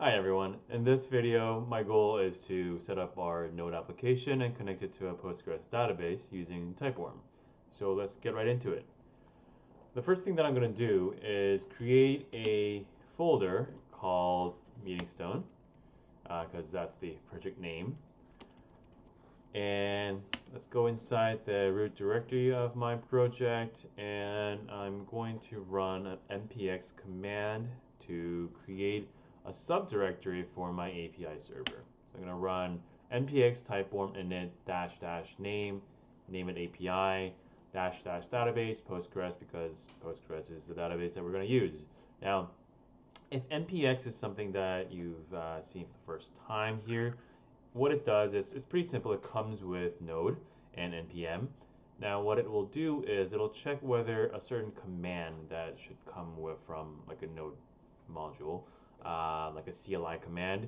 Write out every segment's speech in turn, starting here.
Hi everyone. In this video, my goal is to set up our Node application and connect it to a Postgres database using TypeORM. So let's get right into it. The first thing that I'm going to do is create a folder called Meetingstone, because that's the project name. And let's go inside the root directory of my project, and I'm going to run an npx command to create a subdirectory for my API server. So I'm going to run npx typeorm init dash dash name it API dash dash database Postgres, because Postgres is the database that we're going to use. Now, if npx is something that you've seen for the first time here, what it does is it's pretty simple. It comes with Node and npm. Now what it will do is it'll check whether a certain command that should come from like a Node module, like a CLI command,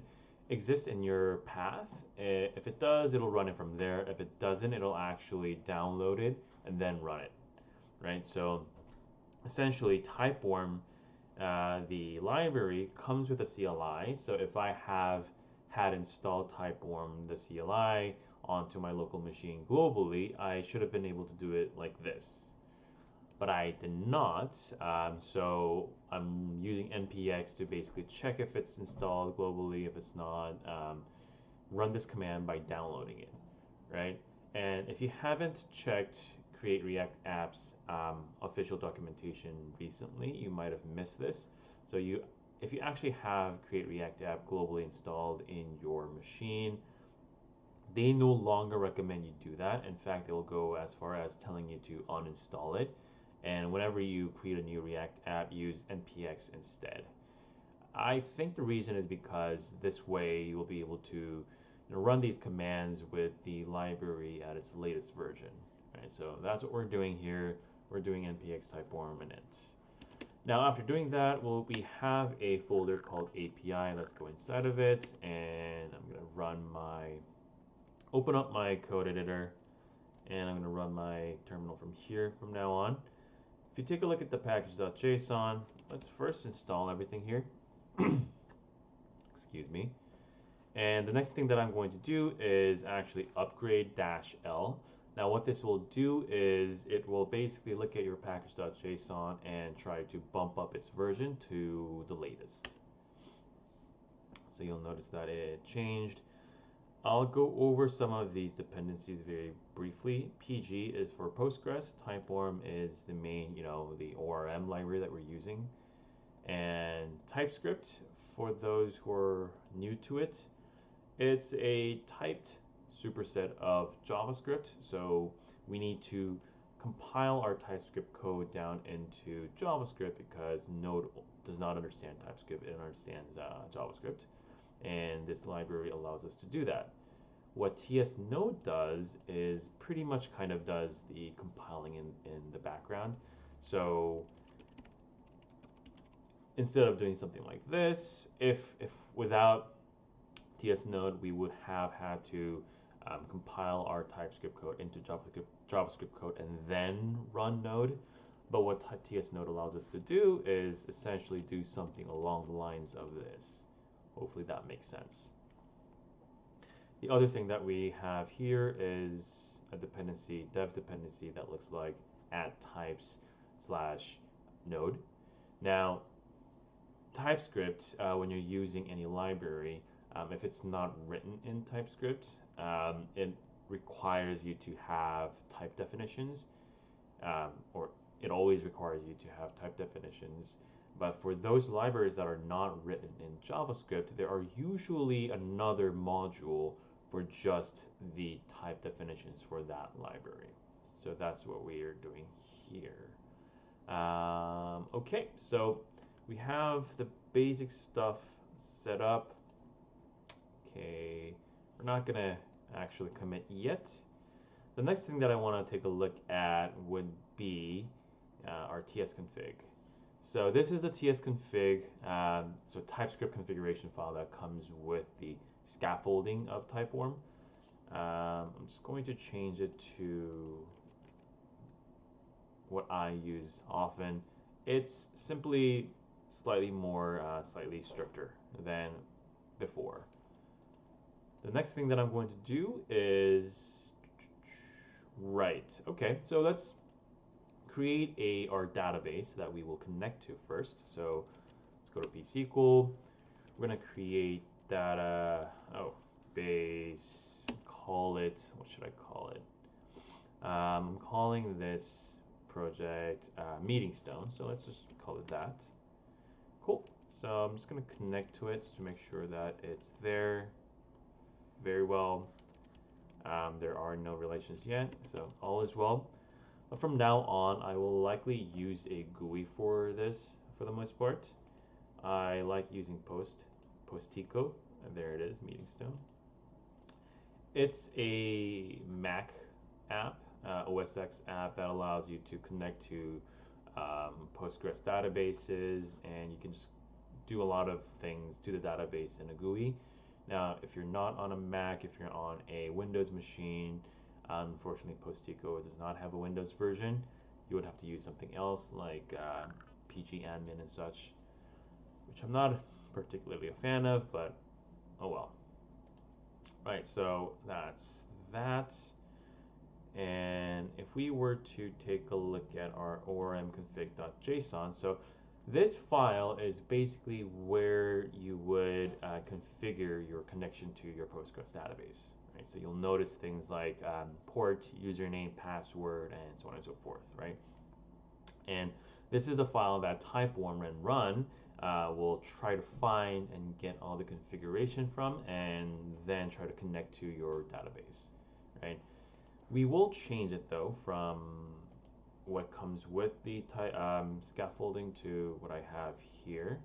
exists in your path. If it does, it'll run it from there. If it doesn't, it'll actually download it and then run it, right? So essentially TypeORM, the library, comes with a CLI. So if I had installed TypeORM, the CLI, onto my local machine globally, I should have been able to do it like this. But I did not, so I'm using npx to basically check if it's installed globally. If it's not, run this command by downloading it, right? And if you haven't checked Create React Apps official documentation recently, you might have missed this. So if you actually have Create React App globally installed in your machine, they no longer recommend you do that. In fact, they will go as far as telling you to uninstall it. And whenever you create a new React app, use npx instead. I think the reason is because this way you will be able to run these commands with the library at its latest version. Right? So that's what we're doing here. We're doing npx typeorm init. Now after doing that, we have a folder called API. Let's go inside of it, and I'm going to open up my code editor, and I'm going to run my terminal from here from now on. If you take a look at the package.json, let's first install everything here. Excuse me. And the next thing that I'm going to do is actually upgrade -l. Now what this will do is it will basically look at your package.json and try to bump up its version to the latest. So you'll notice that it changed. I'll go over some of these dependencies very briefly. PG is for Postgres. TypeORM is the main, the ORM library that we're using. And TypeScript, for those who are new to it, it's a typed superset of JavaScript. So we need to compile our TypeScript code down into JavaScript because Node does not understand TypeScript. It understands JavaScript. And this library allows us to do that. What tsnode does is pretty much kind of does the compiling in the background. So instead of doing something like this, if without tsnode, we would have had to compile our TypeScript code into JavaScript code and then run Node. But what tsnode allows us to do is essentially do something along the lines of this. Hopefully that makes sense. The other thing that we have here is a dependency, dev dependency, that looks like @types/node. Now, TypeScript, when you're using any library, if it's not written in TypeScript, it requires you to have type definitions, or it always requires you to have type definitions. But for those libraries that are not written in JavaScript, there are usually another module for just the type definitions for that library. So that's what we are doing here. Okay, so we have the basic stuff set up. Okay, we're not gonna actually commit yet. The next thing that I want to take a look at would be our tsconfig. So this is a tsconfig, so TypeScript configuration file that comes with the scaffolding of TypeORM. I'm just going to change it to what I use often. It's simply slightly stricter than before. The next thing that I'm going to do is okay, so let's create our database that we will connect to first. So let's go to PSQL. We're going to create base, call it, what should I call it? I'm calling this project Meeting Stone, so let's just call it that. Cool. So I'm just going to connect to it just to make sure that it's there very well. There are no relations yet, so all is well. But from now on, I will likely use a GUI for this for the most part. I like using Postico, and there it is, Meeting Stone. It's a Mac app, OS X app that allows you to connect to Postgres databases, and you can just do a lot of things to the database in a GUI. Now, if you're not on a Mac, if you're on a Windows machine, unfortunately Postico does not have a Windows version. You would have to use something else like PGAdmin and such, which I'm not particularly a fan of, but oh well. Right, so that's that. And if we were to take a look at our ormconfig.json, so this file is basically where you would configure your connection to your Postgres database. Right? So you'll notice things like port, username, password, and so on and so forth. Right? And this is a file that TypeORM and run will try to find and get all the configuration from, and then try to connect to your database. Right? We will change it though from what comes with the scaffolding to what I have here.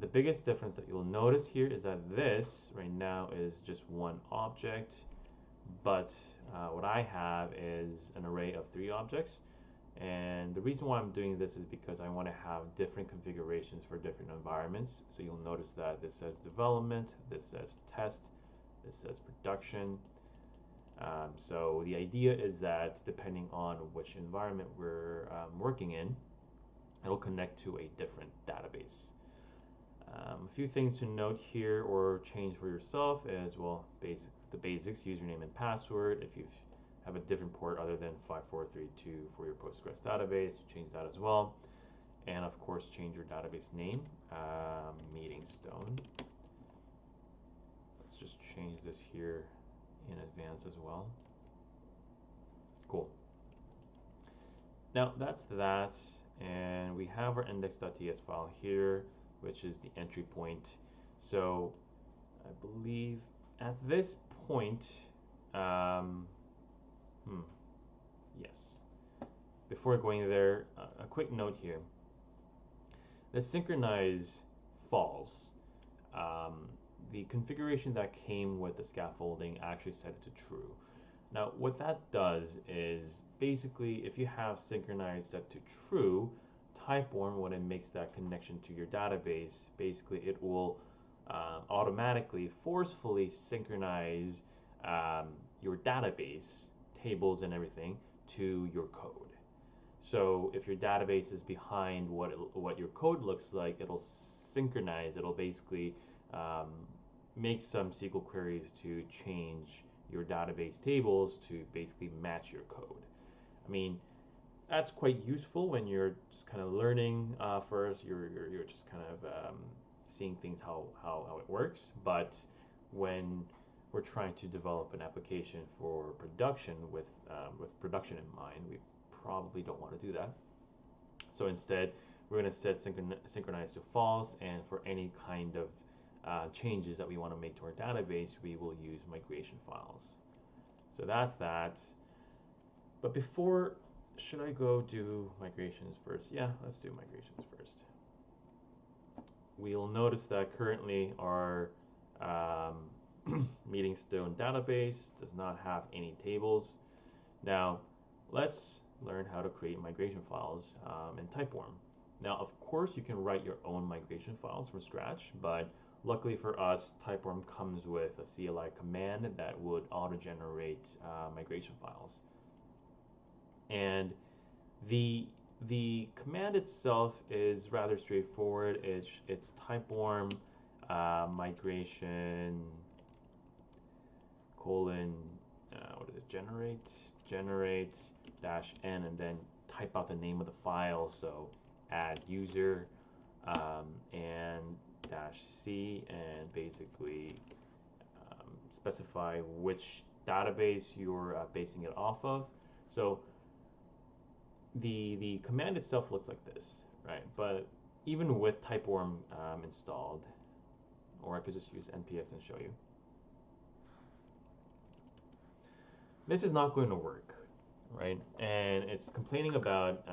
The biggest difference that you'll notice here is that this right now is just one object, but what I have is an array of 3 objects. And the reason why I'm doing this is because I want to have different configurations for different environments. So you'll notice that this says development, this says test, this says production. So the idea is that depending on which environment we're working in, it'll connect to a different database. A few things to note here or change for yourself is, well, the basics, username and password. If you have a different port other than 5432 for your Postgres database, change that as well. And of course, change your database name, Meeting Stone. Let's just change this here in advance as well. Cool. Now that's that, and we have our index.ts file here, which is the entry point. So I believe at this point, yes. Before going there, a quick note here. The synchronize false. The configuration that came with the scaffolding actually set it to true. Now what that does is basically if you have synchronize set to true, TypeORM, when it makes that connection to your database, basically it will automatically forcefully synchronize your database tables and everything to your code. So if your database is behind what your code looks like, it'll synchronize. It'll basically make some SQL queries to change your database tables to basically match your code. I mean, that's quite useful when you're just kind of learning first. You're just kind of seeing things how it works. But when we're trying to develop an application for production with production in mind, we probably don't want to do that. So instead, we're going to set synchronize to false, and for any kind of changes that we want to make to our database, we will use migration files. So that's that. But before, should I go do migrations first? Yeah, let's do migrations first. We'll notice that currently our Meeting Stone database does not have any tables. Now, let's learn how to create migration files in TypeORM. Now, of course, you can write your own migration files from scratch, but luckily for us, TypeORM comes with a CLI command that would auto-generate migration files. And the command itself is rather straightforward. It's TypeORM migration colon what is it, generate dash n, and then type out the name of the file, so add user and dash c, and basically specify which database you're basing it off of. So the command itself looks like this, right? But even with TypeORM installed, or I could just use npx and show you, this is not going to work, right? And it's complaining about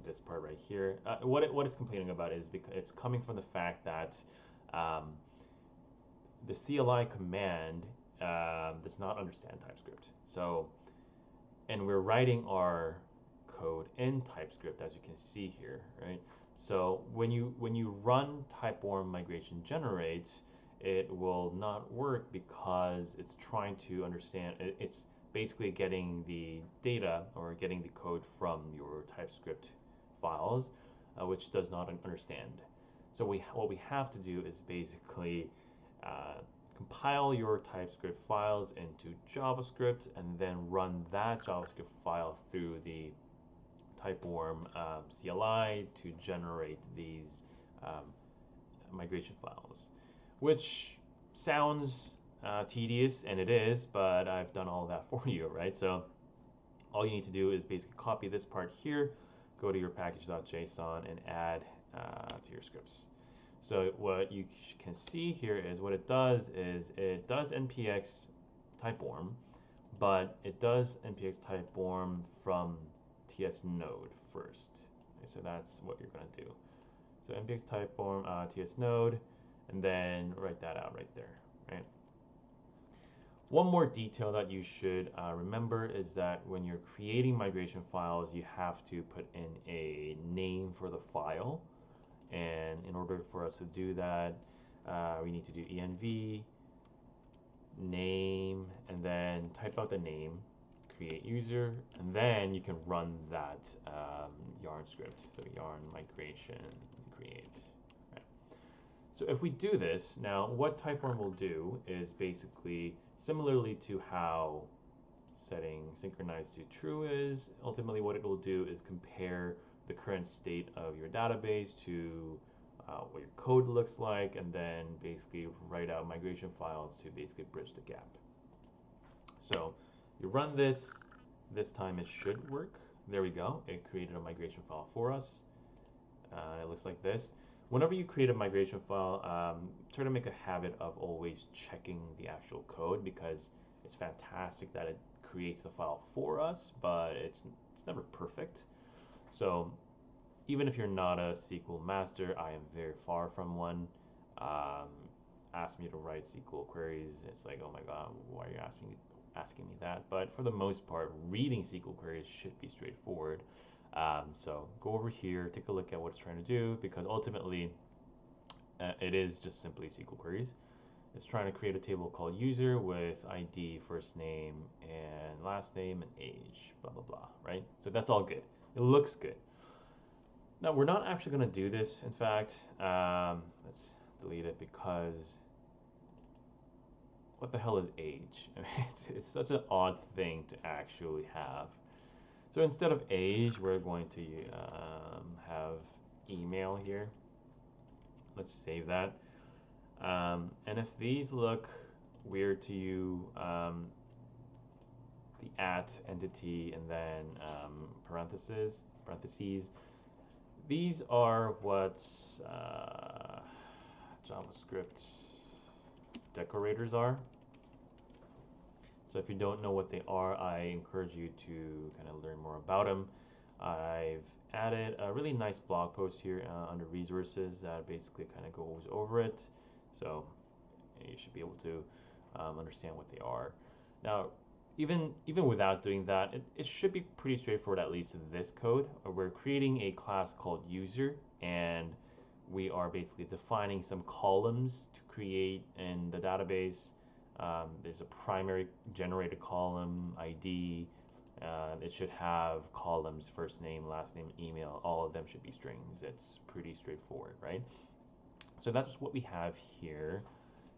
this part right here. What it's complaining about is because it's coming from the fact that the CLI command does not understand TypeScript. So, and we're writing our code in TypeScript, as you can see here, right? So when you run TypeORM migration generates, it will not work because it's trying to understand. It's basically getting the data or getting the code from your TypeScript files, which does not understand. So what we have to do is basically compile your TypeScript files into JavaScript and then run that JavaScript file through the TypeORM CLI to generate these migration files, which sounds tedious, and it is, but I've done all of that for you, right? So all you need to do is basically copy this part here, go to your package.json, and add to your scripts. So what you can see here is what it does is it does npx TypeORM, but it does npx TypeORM from TS node first. Okay, so that's what you're going to do. So npx TypeORM TS node, and then write that out right there, right? One more detail that you should remember is that when you're creating migration files, you have to put in a name for the file. And in order for us to do that, we need to do env name, and then type out the name, create user, and then you can run that yarn script. So yarn migration create. Right. So if we do this, now what TypeORM will do is basically similarly to how setting synchronize to true is, ultimately what it will do is compare the current state of your database to what your code looks like, and then basically write out migration files to basically bridge the gap. So you run this time it should work. There we go, it created a migration file for us. It looks like this. Whenever you create a migration file, try to make a habit of always checking the actual code, because it's fantastic that it creates the file for us, but it's never perfect. So even if you're not a SQL master, I am very far from one. Ask me to write SQL queries, it's like, oh my god, why are you asking me that? But for the most part, reading SQL queries should be straightforward. So go over here, take a look at what it's trying to do, because ultimately it is just simply SQL queries. It's trying to create a table called user with ID, first name, and last name, and age, blah, blah, blah, right? So that's all good. It looks good. Now, we're not actually going to do this, in fact. Let's delete it, because what the hell is age? I mean, it's such an odd thing to actually have. So instead of age, we're going to have email here. Let's save that. And if these look weird to you, the at entity and then parentheses, these are what JavaScript decorators are. So if you don't know what they are, I encourage you to kind of learn more about them. I've added a really nice blog post here under resources that basically kind of goes over it. So you should be able to understand what they are. Now, even without doing that, it should be pretty straightforward, at least in this code. We're creating a class called user, and we are basically defining some columns to create in the database. There's a primary generated column, ID. It should have columns, first name, last name, email. All of them should be strings. It's pretty straightforward, right? So that's what we have here.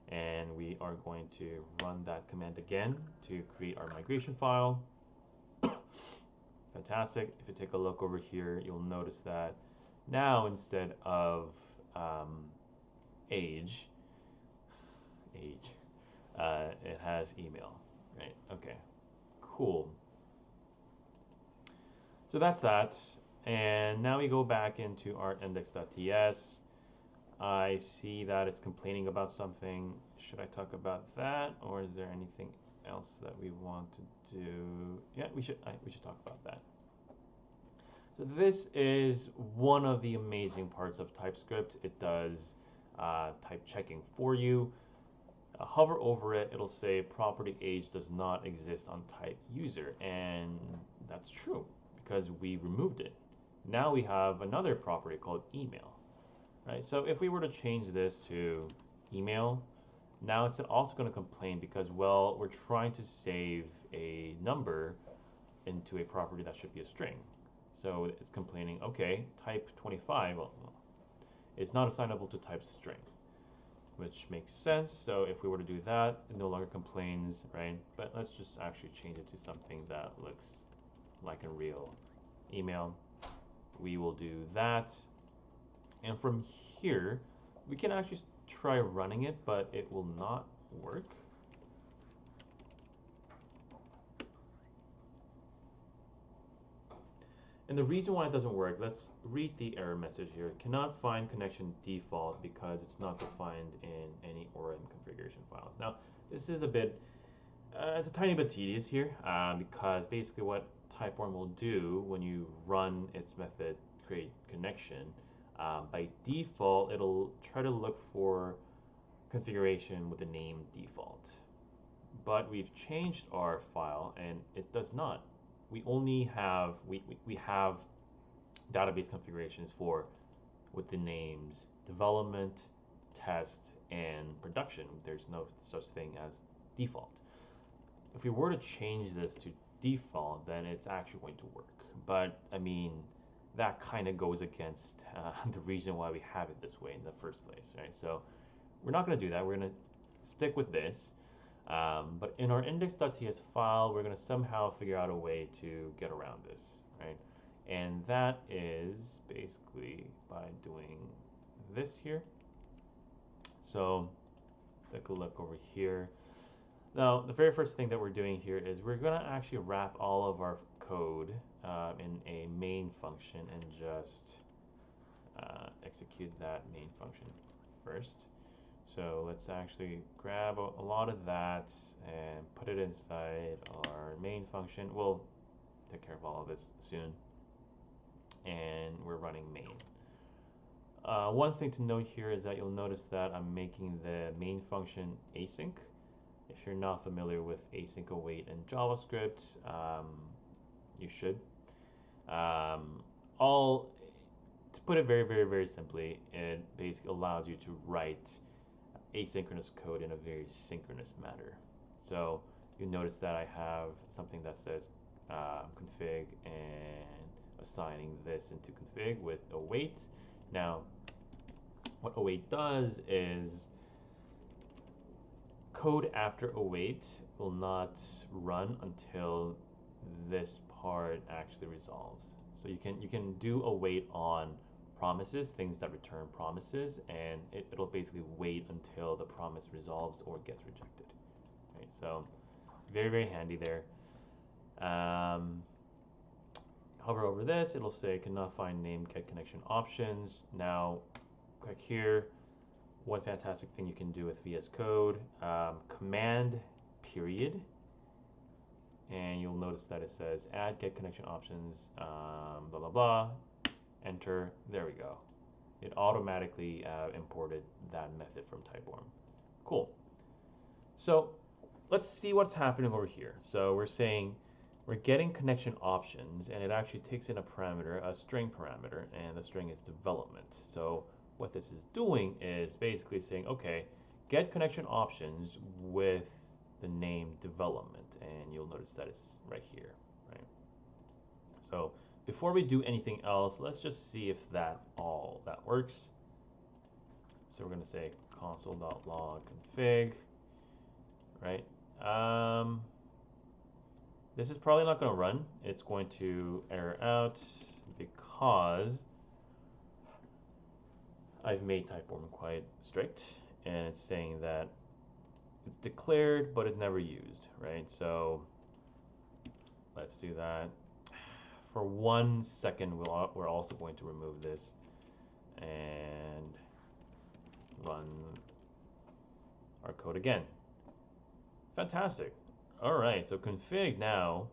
And we are going to run that command again to create our migration file. Fantastic. If you take a look over here, you'll notice that now instead of age, it has email, right? Okay, cool. So that's that. And now we go back into our index.ts. I see that it's complaining about something. Should I talk about that, or is there anything else that we want to do? Yeah, we should talk about that. So this is one of the amazing parts of TypeScript. It does type checking for you. Hover over it, it'll say property age does not exist on type user, and that's true because we removed it. Now we have another property called email, right? So if we were to change this to email, now it's also going to complain because, well, we're trying to save a number into a property that should be a string. So it's complaining, okay, type 25, well, it's not assignable to type string, which makes sense. So if we were to do that, it no longer complains, right? But let's just actually change it to something that looks like a real email. We will do that. And from here, we can actually try running it, but it will not work. And the reason why it doesn't work, let's read the error message here. Cannot find connection default because it's not defined in any ORM configuration files. Now, this is a bit, it's a tiny bit tedious here because basically what TypeORM will do when you run its method create connection, by default, it'll try to look for configuration with the name default. But we've changed our file and it does not. We only have, we have database configurations for with the names development, test, and production. There's no such thing as default. If we were to change this to default, then it's actually going to work. But I mean, that kind of goes against the reason why we have it this way in the first place, right? So we're not going to do that. We're going to stick with this. But in our index.ts file, we're going to somehow figure out a way to get around this, right? And that is basically by doing this here. So take a look over here. Now, the very first thing that we're doing here is we're going to actually wrap all of our code in a main function and just execute that main function first. So let's actually grab a lot of that and put it inside our main function. We'll take care of all of this soon. And we're running main. One thing to note here is that you'll notice that I'm making the main function async. If you're not familiar with async await in JavaScript, you should. To put it very simply, it basically allows you to write asynchronous code in a very synchronous manner. So you notice that I have something that says config and assigning this into config with await. Now, what await does is code after await will not run until this part actually resolves. So you can do await on promises, things that return promises, and it'll basically wait until the promise resolves or gets rejected. Right, so very handy there. Hover over this, it'll say cannot find name get connection options. Now click here. One fantastic thing you can do with VS Code, command period, and you'll notice that it says add get connection options, blah blah blah. Enter. There we go. It automatically imported that method from TypeORM. Cool. So let's see what's happening over here. So we're saying we're getting connection options, and it actually takes in a parameter, a string parameter, and the string is development. So what this is doing is basically saying, okay, get connection options with the name development, and you'll notice that it's right here, right? So before we do anything else, let's just see if that works. So we're going to say console.log config, right? This is probably not going to run. It's going to error out because I've made TypeORM quite strict, and it's saying that it's declared but it's never used, right? So let's do that. For 1 second, we're also going to remove this and run our code again. Fantastic. All right, so config now,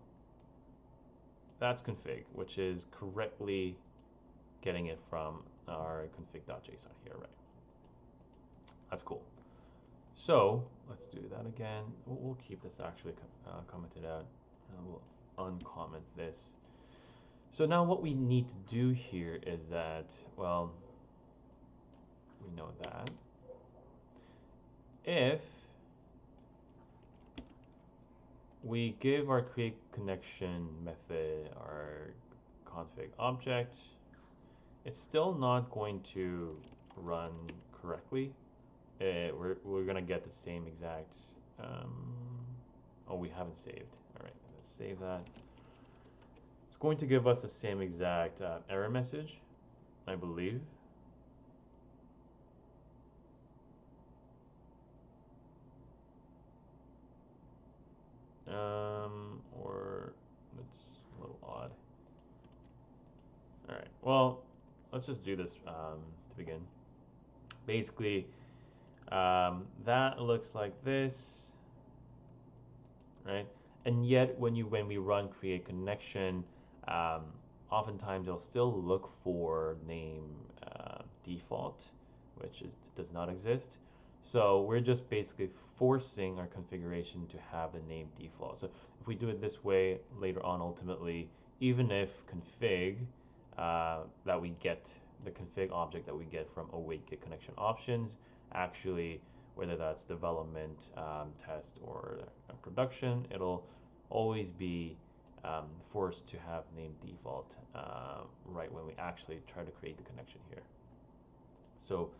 that's config, which is correctly getting it from our config.json here, right? That's cool. So let's do that again. We'll keep this actually commented out. We'll uncomment this. So now what we need to do here is that, well, we know that if we give our create connection method our config object, it's still not going to run correctly. We're gonna get the same exact, oh, we haven't saved. All right, let's save that. It's going to give us the same exact error message, I believe. Or it's a little odd. All right, well, let's just do this to begin. Basically, that looks like this, right? And yet, when we run create connection, oftentimes it'll still look for name default, which does not exist. So we're just basically forcing our configuration to have the name default. So if we do it this way later on, ultimately, even if config that we get, the config object that we get from await get connection options, actually, whether that's development, test, or production, it'll always be forced to have name default right when we actually try to create the connection here. So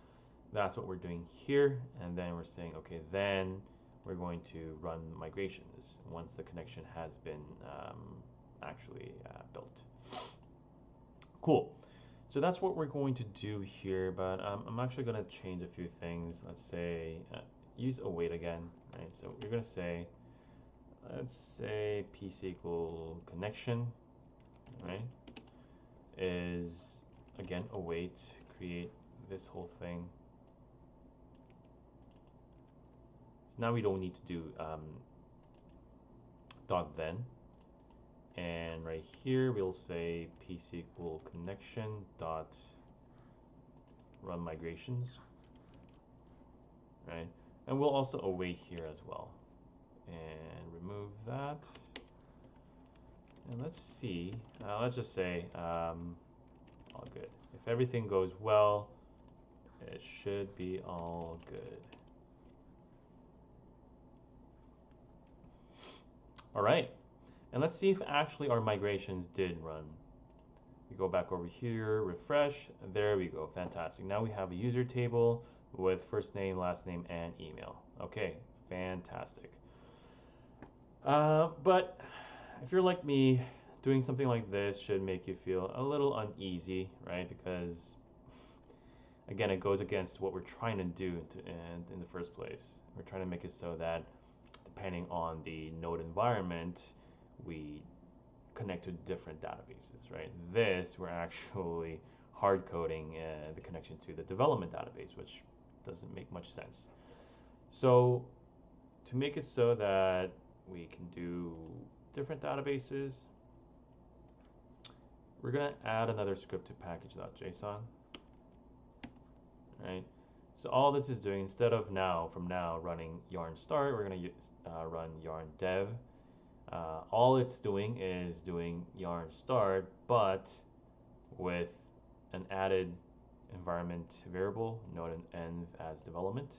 that's what we're doing here, and then we're saying, okay, then we're going to run migrations once the connection has been actually built. Cool. So that's what we're going to do here, but I'm actually going to change a few things. Let's say use await again, right? So we're going to say, let's say PSQL connection, right, is again await, create this whole thing. So now we don't need to do .then, and right here we'll say PSQL connection dot run migrations, right? And we'll also await here as well, and remove that. And let's see, let's just say all good. If everything goes well, it should be all good. All right, and let's see if actually our migrations did run. We go back over here, refresh, there we go, fantastic. Now we have a user table with first name, last name, and email. Okay, fantastic. But if you're like me, doing something like this should make you feel a little uneasy, right? Because again, it goes against what we're trying to do in the first place. We're trying to make it so that depending on the node environment, we connect to different databases, right? This, we're actually hard coding the connection to the development database, which doesn't make much sense. So to make it so that we can do different databases, we're going to add another script to package.json, right? So all this is doing, instead of from now running yarn start, we're going to run yarn dev. All it's doing is doing yarn start, but with an added environment variable, node and env as development.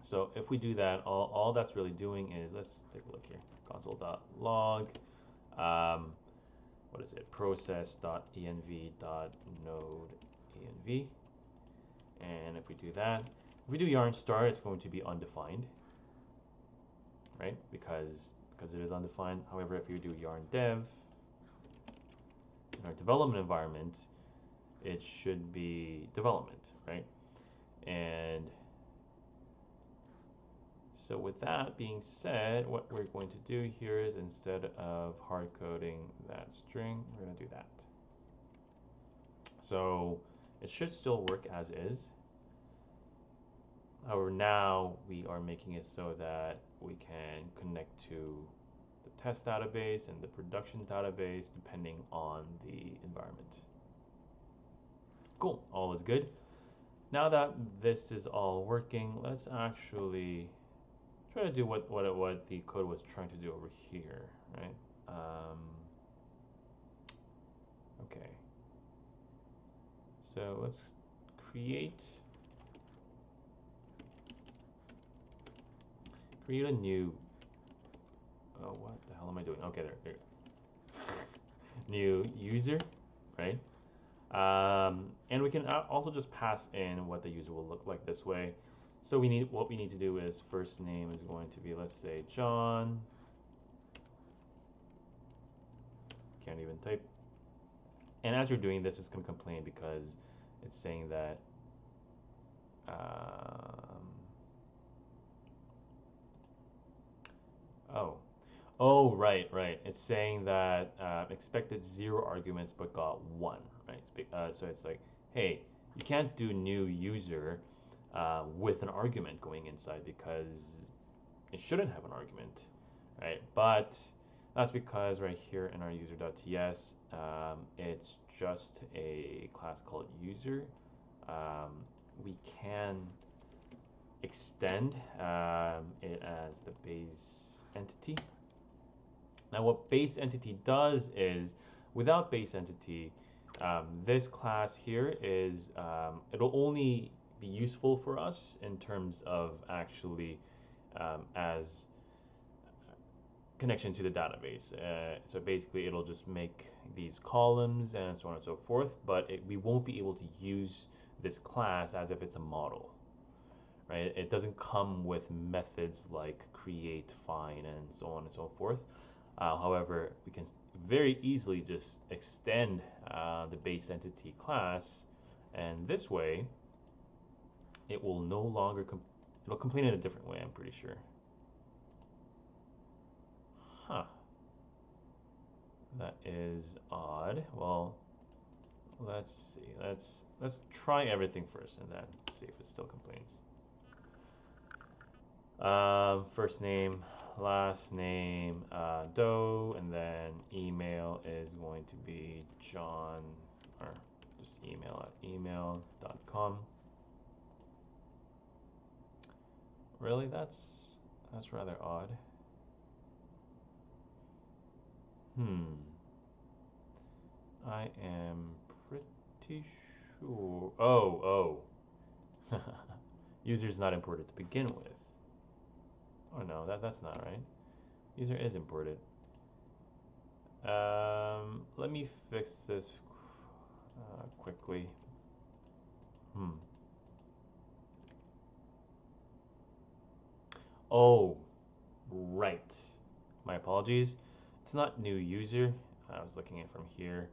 So if we do that, all that's really doing is, let's take a look here, console.log, what is it, process.env.node env. And if we do that, if we do yarn start, it's going to be undefined, right? Because it is undefined. However, if you do yarn dev in our development environment, it should be development, right? And so with that being said, what we're going to do here is instead of hard coding that string, we're going to do that. So it should still work as is. However, now we are making it so that we can connect to the test database and the production database depending on the environment. Cool, all is good. Now that this is all working, let's actually try to do what the code was trying to do over here, right? Okay. So let's create a new. Oh, what the hell am I doing? Okay, there. New user, right? And we can also just pass in what the user will look like this way. So what we need to do is first name is going to be, let's say, John. Can't even type. And as you're doing this, it's going to complain because it's saying that oh, right. It's saying that expected 0 arguments but got 1, right? So it's like, hey, you can't do new user with an argument going inside because it shouldn't have an argument, right? But that's because right here in our user.ts, it's just a class called user. We can extend it as the base entity. Now what base entity does is, without base entity, this class here is, it'll only be useful for us in terms of actually as connection to the database. So basically it'll just make these columns and so on and so forth, but we won't be able to use this class as if it's a model, right? It doesn't come with methods like create, find, and so on and so forth. However, we can very easily just extend the base entity class, and this way it will no longer it'll complain in a different way, I'm pretty sure. Huh. That is odd. Well, let's see. Let's try everything first and then see if it still complains. First name, last name, Doe, and then email is going to be John, or just email at email.com. Really, that's rather odd. I am pretty sure. Oh. User is not imported to begin with. Oh no, that's not right. User is imported. Let me fix this quickly. Oh, right. My apologies. It's not new user. I was looking at it from here.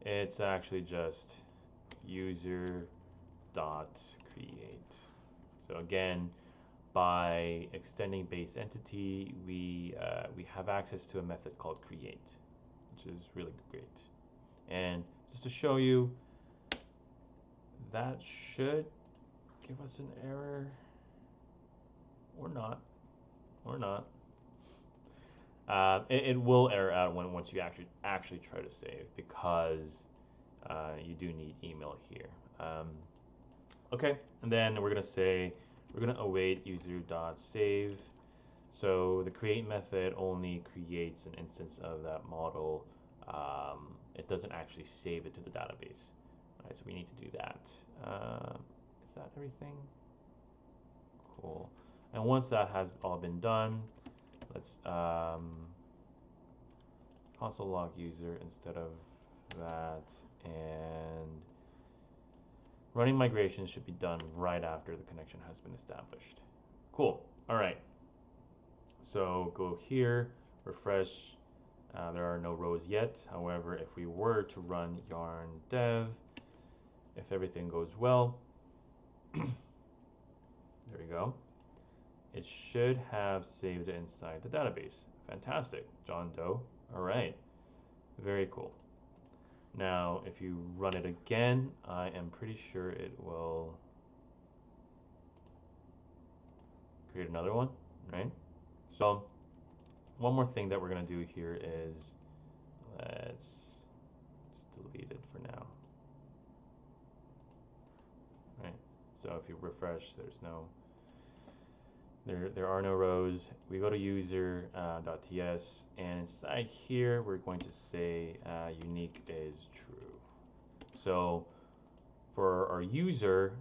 It's actually just user dot create. So again, by extending base entity, we have access to a method called create, which is really great. And just to show you, that should give us an error, or not. It will error out once you actually try to save, because you do need email here. Okay, and then we're gonna await user.save. So the create method only creates an instance of that model. It doesn't actually save it to the database. All right, so we need to do that. Is that everything? Cool. And once that has all been done, let's console log user instead of that, and Running migrations should be done right after the connection has been established. Cool. All right. So go here, refresh. There are no rows yet. However, if we were to run yarn dev, if everything goes well, there we go. It should have saved it inside the database. Fantastic, John Doe. All right, very cool. Now, if you run it again, I am pretty sure it will create another one, right? So one more thing that we're gonna do here is let's just delete it for now. Right. So if you refresh, there are no rows. We go to user.ts, and inside here we're going to say unique is true. So for our user,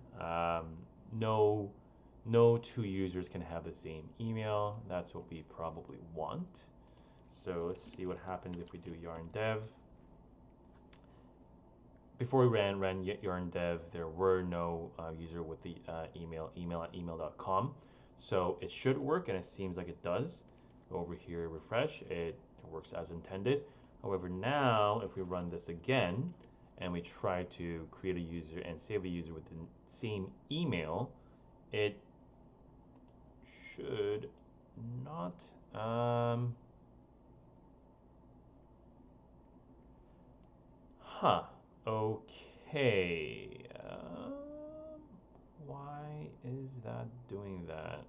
no two users can have the same email. That's what we probably want. So let's see what happens if we do yarn dev. Before we ran yarn dev, there were no user with the email@email.com. So it should work, and it seems like it does. Go over here, refresh, it works as intended. However, now if we run this again and we try to create a user and save a user with the same email, it should not okay. Why is that doing that?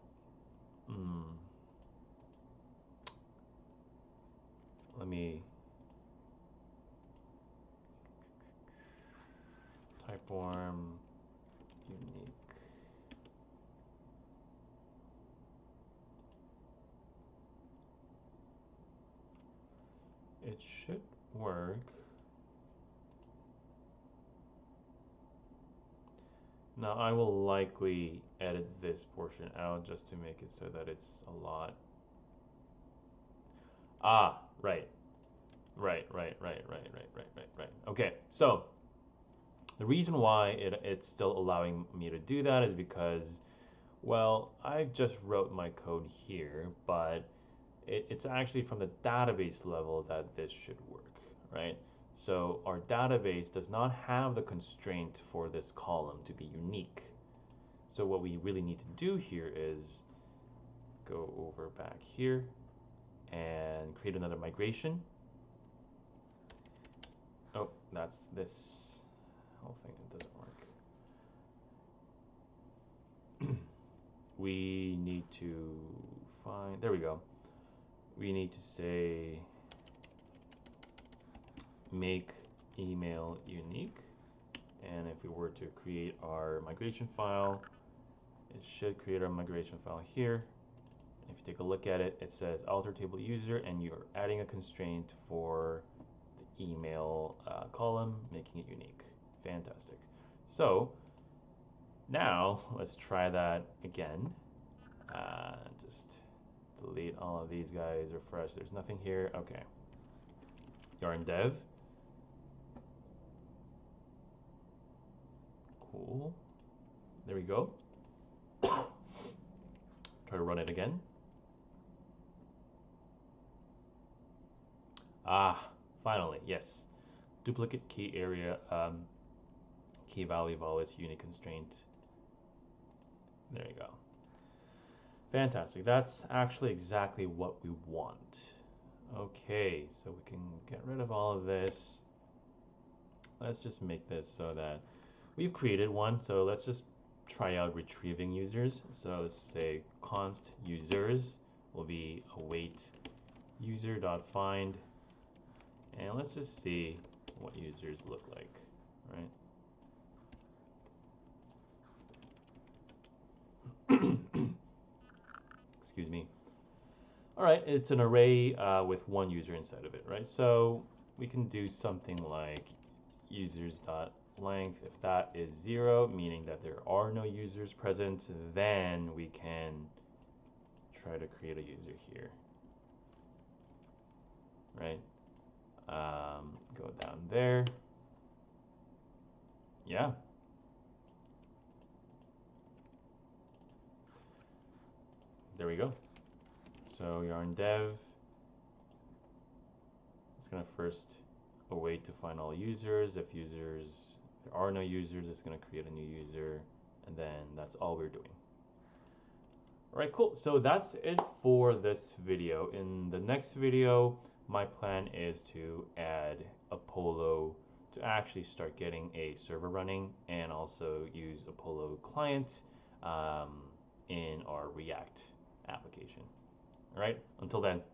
Let me TypeORM unique. It should work. Now I will likely edit this portion out just to make it so that it's a lot. Right. Okay, so the reason why it's still allowing me to do that is because, well, I just wrote my code here, but it's actually from the database level that this should work, right? So our database does not have the constraint for this column to be unique. So what we really need to do here is go over back here and create another migration. Oh, that's this whole thing, it doesn't work. We need to find, there we go. We need to say make email unique, and if we were to create our migration file, it should create our migration file here. If you take a look at it, it says alter table user, and you're adding a constraint for the email column, making it unique. Fantastic. So now let's try that again. Just delete all of these guys, refresh. There's nothing here. Okay. Yarn dev. Cool. There we go. Try to run it again. Finally, yes. Duplicate key area, key value vol unique constraint. There you go. Fantastic. That's actually exactly what we want. Okay, so we can get rid of all of this. Let's just make this so that we've created one. So let's just try out retrieving users. So let's say const users will be await user.find, and let's just see what users look like, right? Excuse me. All right, it's an array with one user inside of it, right? So we can do something like users.length. If that is 0, meaning that there are no users present, then we can try to create a user here, right? Go down there. Yeah. there we go. So yarn dev, it's gonna first await to find all users. If there are no users, it's gonna create a new user, and then that's all we're doing. All right, cool. So that's it for this video. In the next video, my plan is to add Apollo to actually start getting a server running, and also use Apollo client in our React application. All right, until then.